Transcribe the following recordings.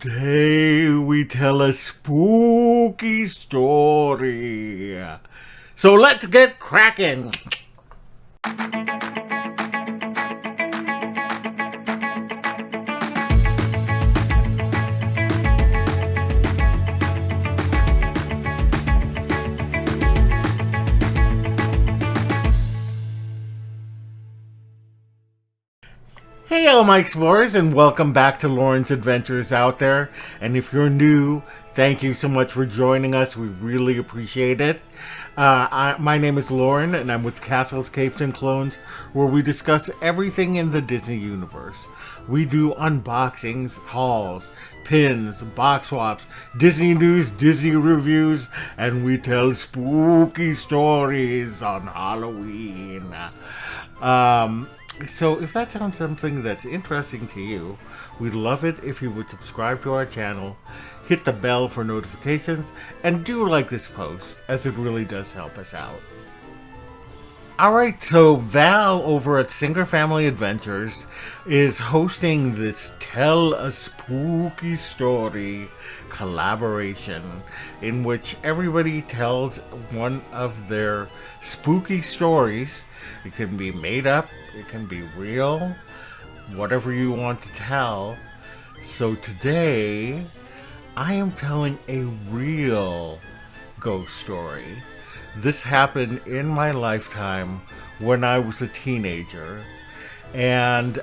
Today we tell a spooky story. So let's get cracking. Hey, all my explorers, and welcome back to Loren's Adventures Out There. And if you're new, thank you so much for joining us. We really appreciate it. My name is Loren, and I'm with Castles, Capes, and Clones, where we discuss everything in the Disney universe. We do unboxings, hauls, pins, box swaps, Disney news, Disney reviews, and we tell spooky stories on Halloween. So if that sounds something that's interesting to you, we'd love it if you would subscribe to our channel, hit the bell for notifications, and do like this post, as it really does help us out. Alright, so Val over at Singer Family Adventures is hosting this Tell a Spooky Story collaboration in which everybody tells one of their spooky stories. It can be made up, it can be real, whatever you want to tell. So today, I am telling a real ghost story. This happened in my lifetime when I was a teenager. And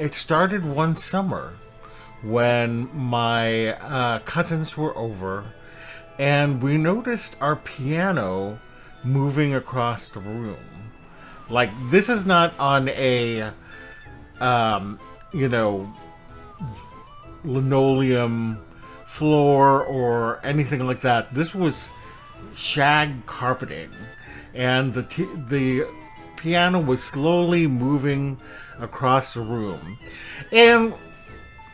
it started one summer when my cousins were over and we noticed our piano moving across the room. Like, this is not on a, linoleum floor or anything like that. This was shag carpeting, and the piano was slowly moving across the room. And,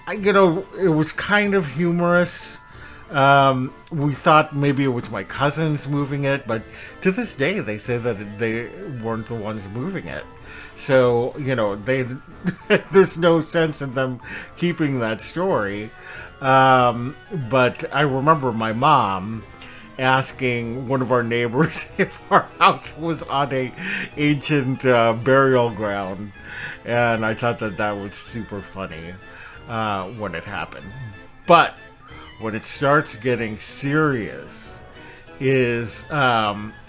it was kind of humorous. We thought maybe it was my cousins moving it, but to this day they say that they weren't the ones moving it. So, there's no sense in them keeping that story. But I remember my mom asking one of our neighbors if our house was on a ancient burial ground. And I thought that was super funny when it happened. But when it starts getting serious is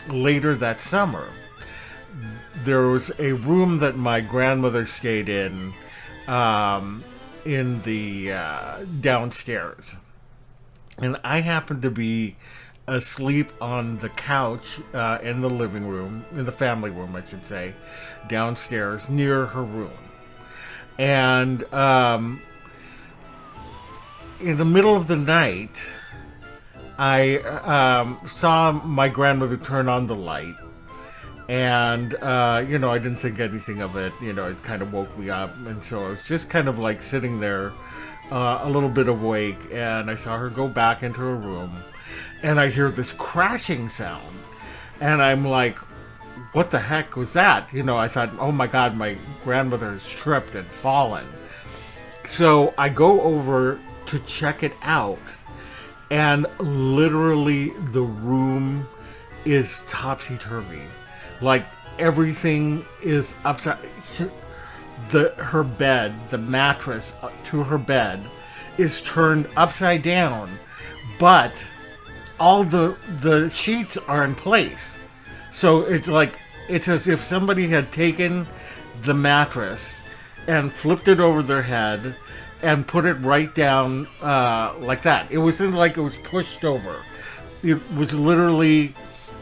later that summer. There was a room that my grandmother stayed in the downstairs. And I happened to be asleep on the couch in the living room, in the family room, I should say, downstairs near her room. And in the middle of the night, I saw my grandmother turn on the light. And, I didn't think anything of it. It kind of woke me up. And so I was just kind of like sitting there a little bit awake. And I saw her go back into her room. And I hear this crashing sound. And I'm like, what the heck was that? I thought, oh my God, my grandmother has tripped and fallen. So I go over to check it out, and literally the room is topsy-turvy. Like, everything is upside. Her bed, the mattress to her bed, is turned upside down, but all the sheets are in place. So it's as if somebody had taken the mattress and flipped it over their head and put it right down like that. It wasn't like it was pushed over. It was literally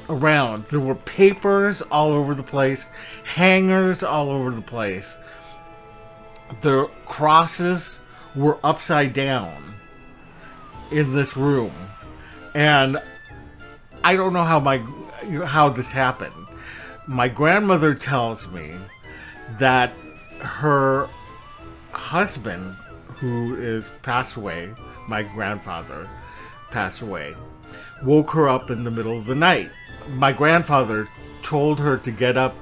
around. There were papers all over the place, hangers all over the place. The crosses were upside down in this room. And I don't know how this happened. My grandmother tells me that her husband, who is passed away, my grandfather passed away, woke her up in the middle of the night. My grandfather told her to get up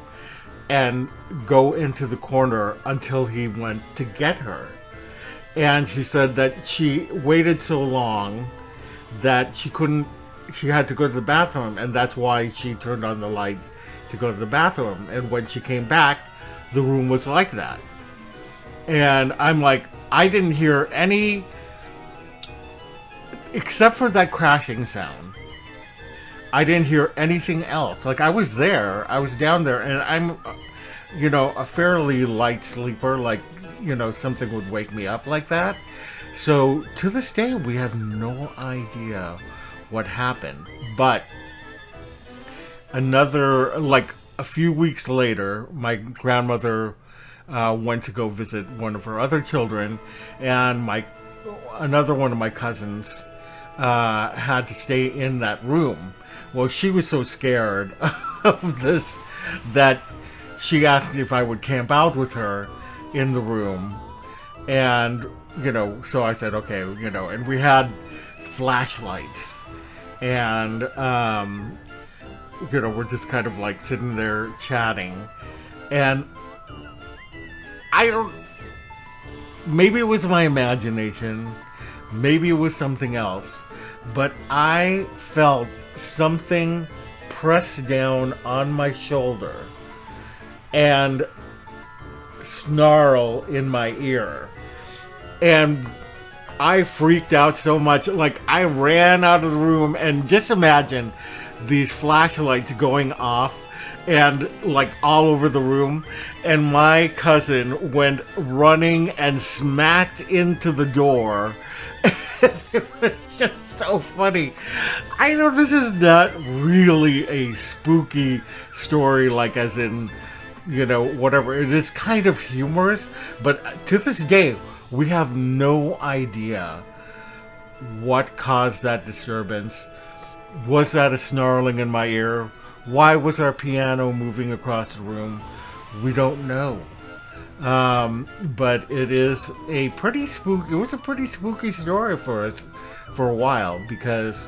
and go into the corner until he went to get her. And she said that she waited so long that she had to go to the bathroom, and that's why she turned on the light to go to the bathroom. And when she came back, the room was like that. And I'm like, I didn't hear any, except for that crashing sound. I didn't hear anything else. Like, I was there, I was down there, and I'm, a fairly light sleeper. Like, something would wake me up like that. So to this day, we have no idea what happened. But a few weeks later, my grandmother went to go visit one of her other children, and another one of my cousins had to stay in that room. Well, she was so scared of this that she asked me if I would camp out with her in the room. And, so I said, okay, and we had flashlights. And, we're just kind of like sitting there chatting. And maybe it was my imagination, maybe it was something else, but I felt something press down on my shoulder and snarl in my ear. And I freaked out so much, like I ran out of the room, and just imagine these flashlights going off and like all over the room, and my cousin went running and smacked into the door. It was just so funny. I know this is not really a spooky story, like as in, whatever. It is kind of humorous, but to this day, we have no idea what caused that disturbance. Was that a snarling in my ear? Why was our piano moving across the room? We don't know. But it is a pretty spooky. It was a pretty spooky story for us for a while, because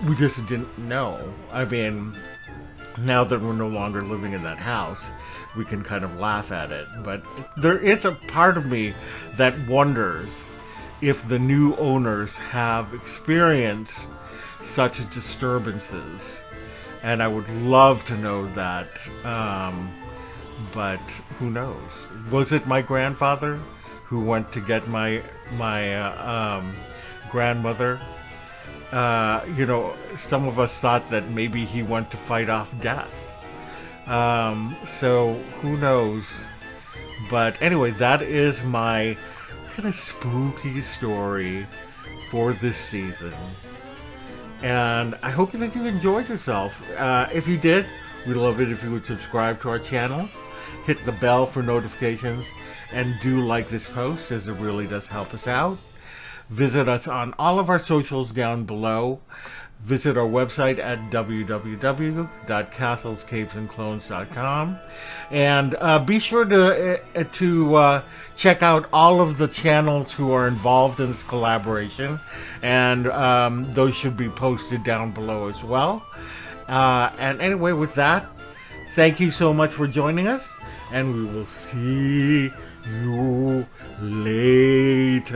we just didn't know. I mean, now that we're no longer living in that house, we can kind of laugh at it. But there is a part of me that wonders if the new owners have experienced such disturbances. And I would love to know that. But who knows? Was it my grandfather who went to get my grandmother? Some of us thought that maybe he went to fight off death. So who knows? But anyway, that is my kind of spooky story for this season. And I hope that you enjoyed yourself. If you did, we'd love it if you would subscribe to our channel, hit the bell for notifications, and do like this post, as it really does help us out. Visit us on all of our socials down below. Visit our website at www.castlescapesandclones.com, and be sure to check out all of the channels who are involved in this collaboration, and those should be posted down below as well. And anyway, with that, thank you so much for joining us, and we will see you later.